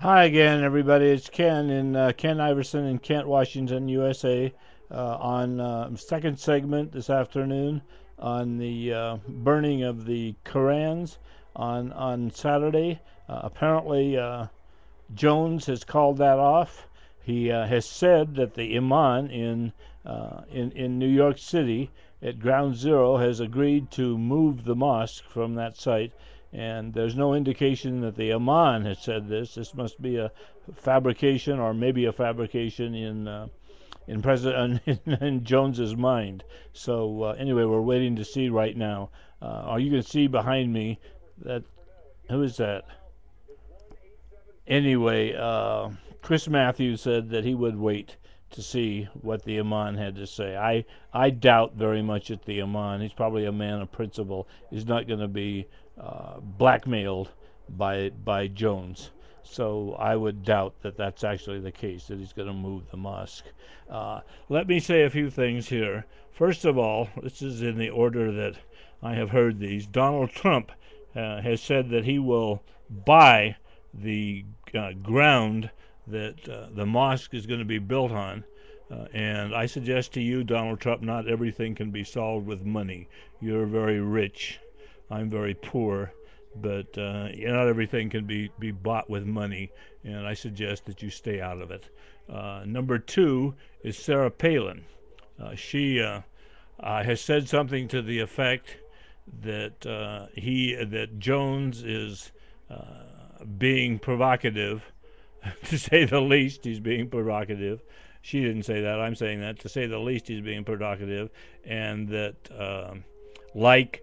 Hi again, everybody. It's Ken in Ken Iverson in Kent, Washington, USA, on second segment this afternoon on the burning of the Korans on Saturday. Apparently, Jones has called that off. He has said that the imam in New York City at Ground Zero has agreed to move the mosque from that site, and there's no indication that the imam has said this. This must be a fabrication, or maybe a fabrication in President in Jones's mind. So anyway, we're waiting to see right now. You can see behind me that who is that? Anyway, Chris Matthews said that he would wait to see what the Imam had to say. I doubt very much at the Imam. He's probably a man of principle. He's not going to be blackmailed by Jones. So I would doubt that that's actually the case, that he's going to move the mosque. Let me say a few things here. First of all, this is in the order that I have heard these. Donald Trump has said that he will buy the ground that the mosque is going to be built on. And I suggest to you, Donald Trump, not everything can be solved with money. You're very rich. I'm very poor. But not everything can be bought with money. And I suggest that you stay out of it. Number two is Sarah Palin. She has said something to the effect that that Jones is being provocative, to say the least. He's being provocative. She didn't say that. I'm saying that. To say the least, he's being provocative, and that like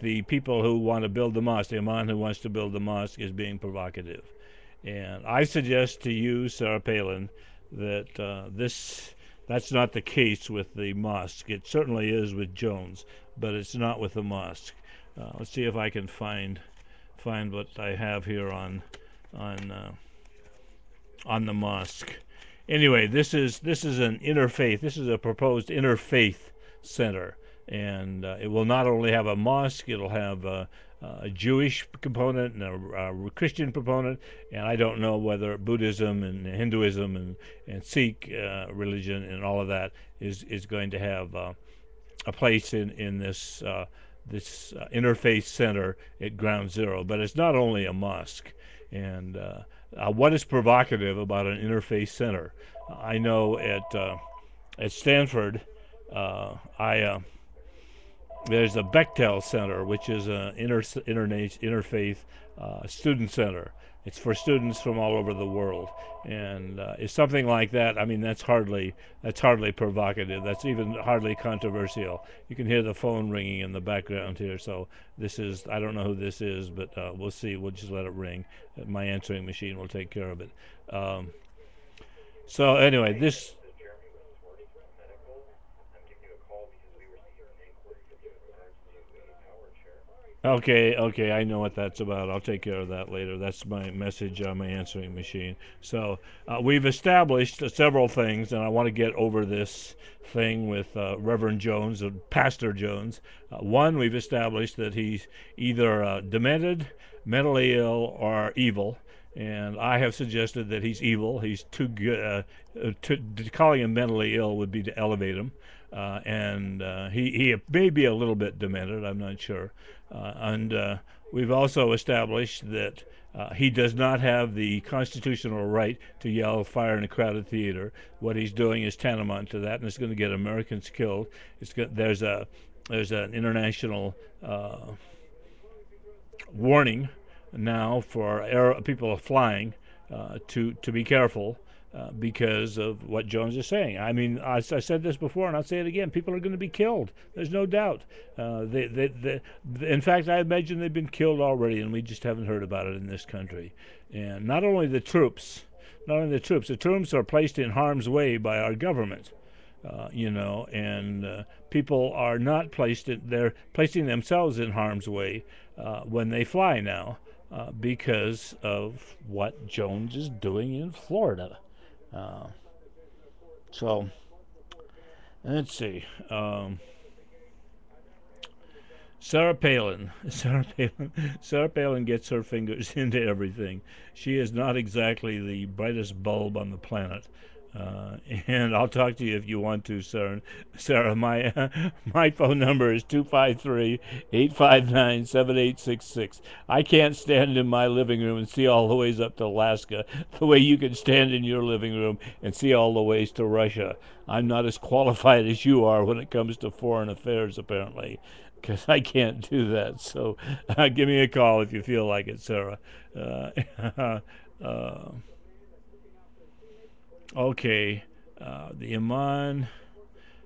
the people who want to build the mosque, the imam who wants to build the mosque is being provocative. And I suggest to you, Sarah Palin, that that's not the case with the mosque. It certainly is with Jones, but it's not with the mosque. Let's see if I can find what I have here on the mosque. Anyway, this is an interfaith. This is a proposed interfaith center, and it will not only have a mosque. It'll have a Jewish component and a Christian component, and I don't know whether Buddhism and Hinduism and Sikh religion and all of that is going to have a place in this interfaith center at Ground Zero. But it's not only a mosque. And what is provocative about an interfaith center? I know at Stanford, there's a Bechtel Center, which is an interfaith student center. It's for students from all over the world, and it's something like that. I mean, that's hardly provocative. That's even hardly controversial. You can hear the phone ringing in the background here. So this is, I don't know who this is, but we'll see. We'll just let it ring. My answering machine will take care of it. So anyway, this. Okay, I know what that's about. I'll take care of that later. That's my message on my answering machine. So we've established several things, and I want to get over this thing with Reverend Jones, Pastor Jones. One, we've established that he's either demented, mentally ill, or evil. And I have suggested that he's evil. He's too good. Calling him mentally ill would be to elevate him. And he may be a little bit demented. I'm not sure. And we've also established that he does not have the constitutional right to yell fire in a crowded theater. What he's doing is tantamount to that, and it's going to get Americans killed. There's an international warning now for people flying to be careful. Because of what Jones is saying. I mean, I said this before, and I'll say it again. People are going to be killed. There's no doubt. In fact, I imagine they've been killed already, and we just haven't heard about it in this country. And not only the troops, the troops are placed in harm's way by our government. And people are not placed they're placing themselves in harm's way when they fly now because of what Jones is doing in Florida. So let's see. Sarah Palin. Sarah Palin gets her fingers into everything. She is not exactly the brightest bulb on the planet. And I'll talk to you if you want to, Sarah. Sarah, my phone number is 253-859-7866. I can't stand in my living room and see all the ways up to Alaska the way you can stand in your living room and see all the ways to Russia. I'm not as qualified as you are when it comes to foreign affairs, apparently, because I can't do that. So give me a call if you feel like it, Sarah. Uh, uh, okay. The Iman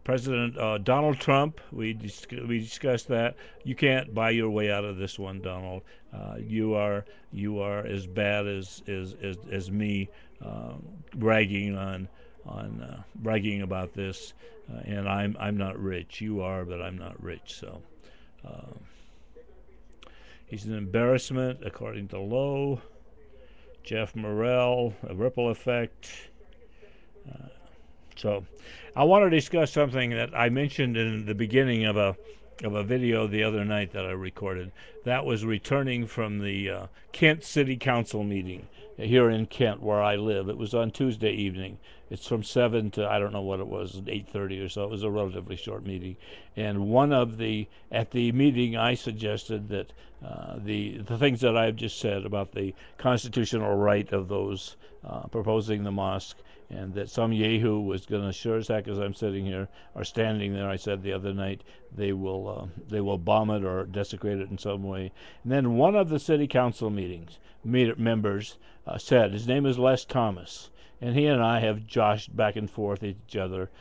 President Donald Trump. We discussed that. You can't buy your way out of this one, Donald. You are as bad as me, bragging bragging about this. And I'm not rich. You are, but I'm not rich. So. Uh, He's an embarrassment, according to Lowe. Jeff Morrell, a ripple effect. Uh, so, I want to discuss something that I mentioned in the beginning of a video the other night that I recorded. That was returning from the Kent City Council meeting here in Kent, where I live. It was on Tuesday evening. It's from 7 to, I don't know what it was, 8:30 or so. It was a relatively short meeting. And at the meeting, I suggested that the things that I've just said about the constitutional right of those proposing the mosque, and that some yahoo was going to, sure as heck as I'm sitting here or standing there, I said the other night, they will bomb it or desecrate it in some way. And then one of the city council members said, his name is Les Thomas, and he and I have joshed back and forth at each other.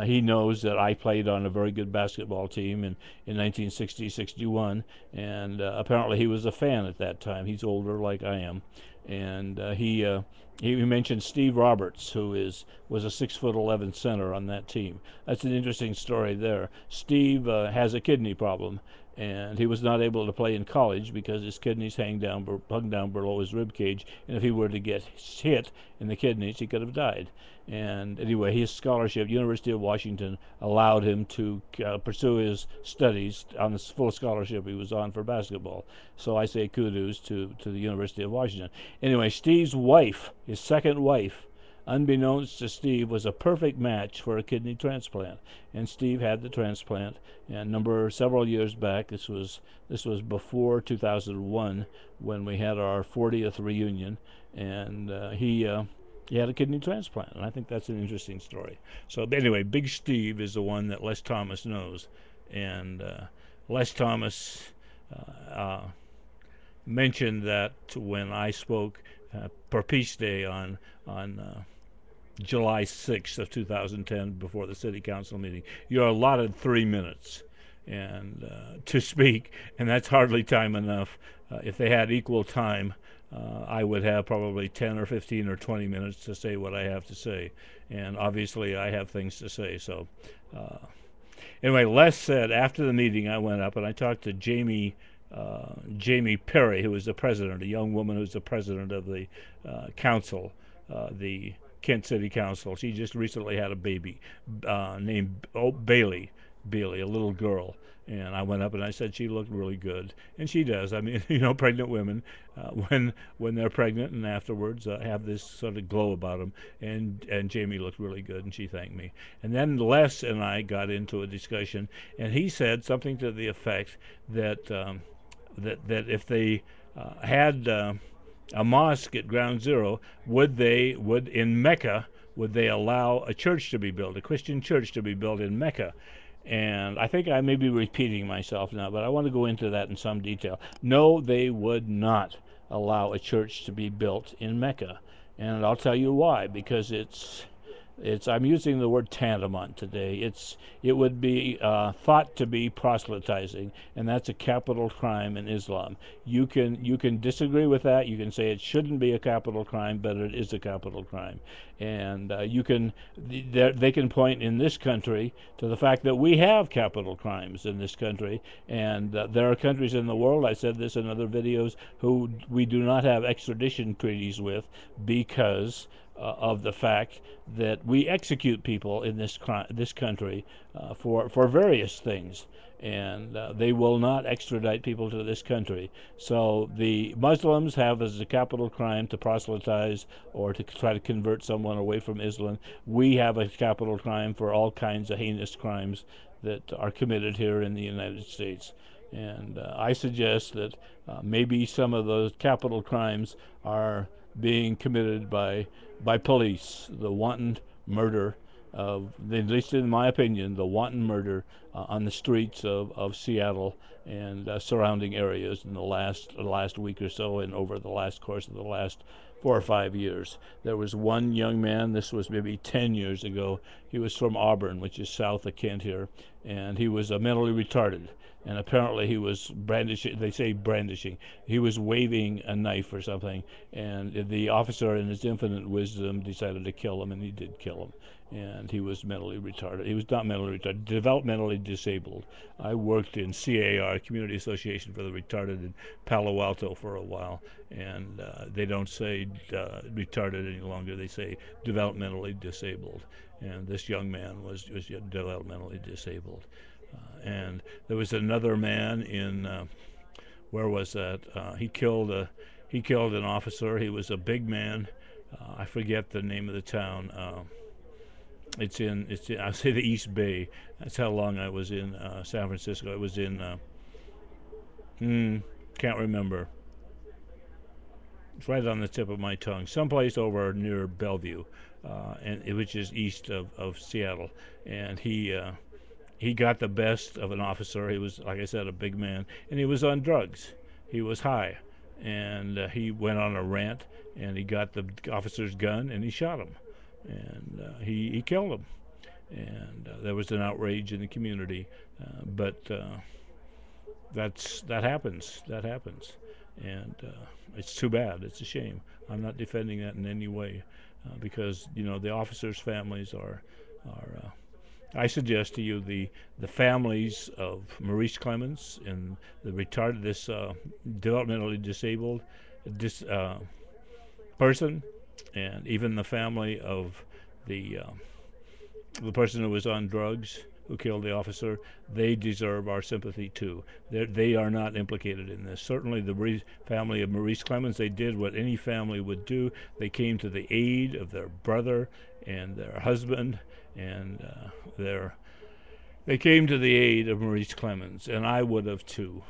He knows that I played on a very good basketball team in 1960-61, and apparently he was a fan at that time. He's older like I am. And he mentioned Steve Roberts, who was a 6'11" center on that team. That's an interesting story there. Steve has a kidney problem, and he was not able to play in college because his kidneys hung down below his rib cage, and if he were to get hit in the kidneys, he could have died. And anyway, his scholarship, University of Washington, allowed him to pursue his studies on the full scholarship he was on for basketball. So I say kudos to the University of Washington. Anyway, Steve's wife, his second wife, unbeknownst to Steve, was a perfect match for a kidney transplant. And Steve had the transplant. And several years back, this was before 2001, when we had our 40th reunion, and he had a kidney transplant, and I think that's an interesting story. So anyway, Big Steve is the one that Les Thomas knows, and Les Thomas mentioned that when I spoke per Peace Day on July 6th of 2010 before the city council meeting. You're allotted 3 minutes and to speak, and that's hardly time enough. If they had equal time, I would have probably 10 or 15 or 20 minutes to say what I have to say, and obviously I have things to say. So anyway, Les said after the meeting, I went up and I talked to Jamie Perry, who was the president, a young woman who's the president of the council, the Kent City Council. She just recently had a baby named Bailey, a little girl. And I went up and I said she looked really good, and she does. I mean, pregnant women, when they're pregnant and afterwards have this sort of glow about them. And Jamie looked really good, and she thanked me. And then Les and I got into a discussion, and he said something to the effect that that if they had a mosque at Ground Zero, would in Mecca, would they allow a church to be built, a Christian church to be built in Mecca? And I think I may be repeating myself now, but I want to go into that in some detail. No, they would not allow a church to be built in Mecca. And I'll tell you why. Because I'm using the word tantamount today. It would be thought to be proselytizing, and that's a capital crime in Islam. You can disagree with that. You can say it shouldn't be a capital crime, but it is a capital crime. And they can point in this country to the fact that we have capital crimes in this country, and there are countries in the world, I said this in other videos, who we do not have extradition treaties with because of the fact that we execute people in this country for various things, and they will not extradite people to this country. So the Muslims have as a capital crime to proselytize or to try to convert someone away from Islam. We have a capital crime for all kinds of heinous crimes that are committed here in the United States. And I suggest that maybe some of those capital crimes are being committed by police. The wanton murder of, at least in my opinion, the wanton murder on the streets of Seattle and surrounding areas in the last week or so, and over the last course of the last 4 or 5 years. There was one young man, this was maybe 10 years ago. He was from Auburn, which is south of Kent here, and he was mentally retarded. And apparently he was brandishing, they say brandishing, he was waving a knife or something, and the officer in his infinite wisdom decided to kill him, and he did kill him. And he was mentally retarded. He was not mentally retarded, developmentally disabled. I worked in CAR, Community Association for the Retarded, in Palo Alto for a while, and they don't say retarded any longer, they say developmentally disabled. And this young man was developmentally disabled. And there was another man in where was that? He killed an officer. He was a big man. I forget the name of the town. It's in I say the East Bay. That's how long I was in San Francisco. It was in can't remember. It's right on the tip of my tongue. Someplace over near Bellevue, which is east of Seattle. And he got the best of an officer. He was, like I said, a big man, and he was on drugs. He was high, and he went on a rant, and he got the officer's gun, and he shot him, and he killed him. And there was an outrage in the community, but that happens. That happens, and it's too bad. It's a shame. I'm not defending that in any way, because the officers' families are I suggest to you the families of Maurice Clemens and the retarded, this developmentally disabled person, and even the family of the person who was on drugs who killed the officer. They deserve our sympathy too. They are not implicated in this. Certainly the family of Maurice Clemens, they did what any family would do. They came to the aid of their brother and their husband, and they came to the aid of Maurice Clemens, and I would have too.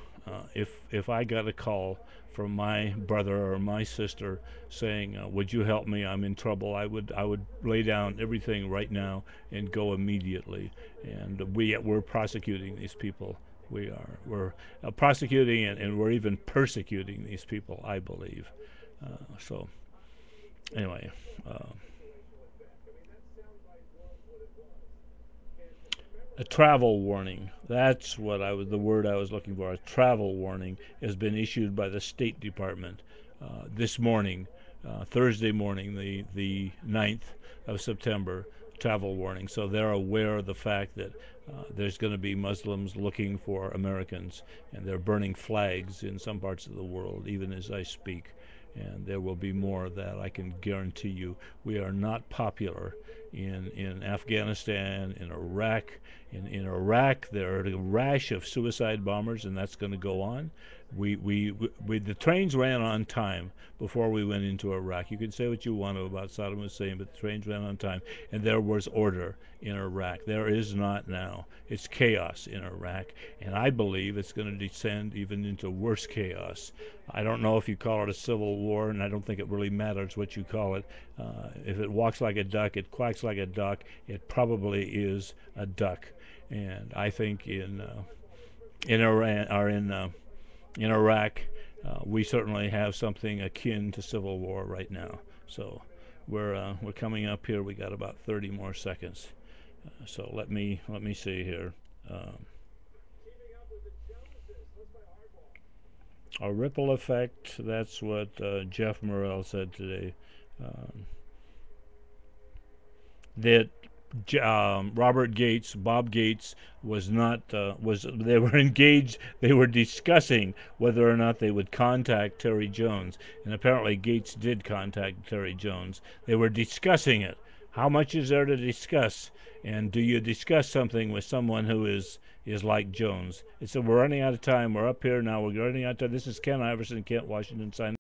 If I got a call from my brother or my sister saying, "Would you help me? I'm in trouble," I would lay down everything right now and go immediately. And we're prosecuting these people. We're prosecuting and we're even persecuting these people, I believe. So anyway. A travel warning. That's what the word I was looking for. A travel warning has been issued by the State Department this morning, Thursday morning, the 9th of September. Travel warning. So they're aware of the fact that there's going to be Muslims looking for Americans, and they're burning flags in some parts of the world, even as I speak. And there will be more of that, I can guarantee you. We are not popular in Afghanistan, in Iraq. In Iraq, there are a rash of suicide bombers, and that's going to go on. The trains ran on time before we went into Iraq. You can say what you want to about Saddam Hussein, but the trains ran on time, and there was order in Iraq. There is not now. It's chaos in Iraq, and I believe it's going to descend even into worse chaos. I don't know if you call it a civil war, and I don't think it really matters what you call it. If it walks like a duck, it quacks like a duck, it probably is a duck. And I think in Iran or in Iraq, we certainly have something akin to civil war right now. So we're coming up here. We got about 30 more seconds. So let me see here. A ripple effect. That's what Jeff Morrell said today. That Robert Gates, Bob Gates, was not they were engaged. They were discussing whether or not they would contact Terry Jones, and apparently Gates did contact Terry Jones. They were discussing it. How much is there to discuss? And do you discuss something with someone who is like Jones? We're running out of time. We're up here now. We're running out of time. This is Ken Iverson, Kent, Washington, signing.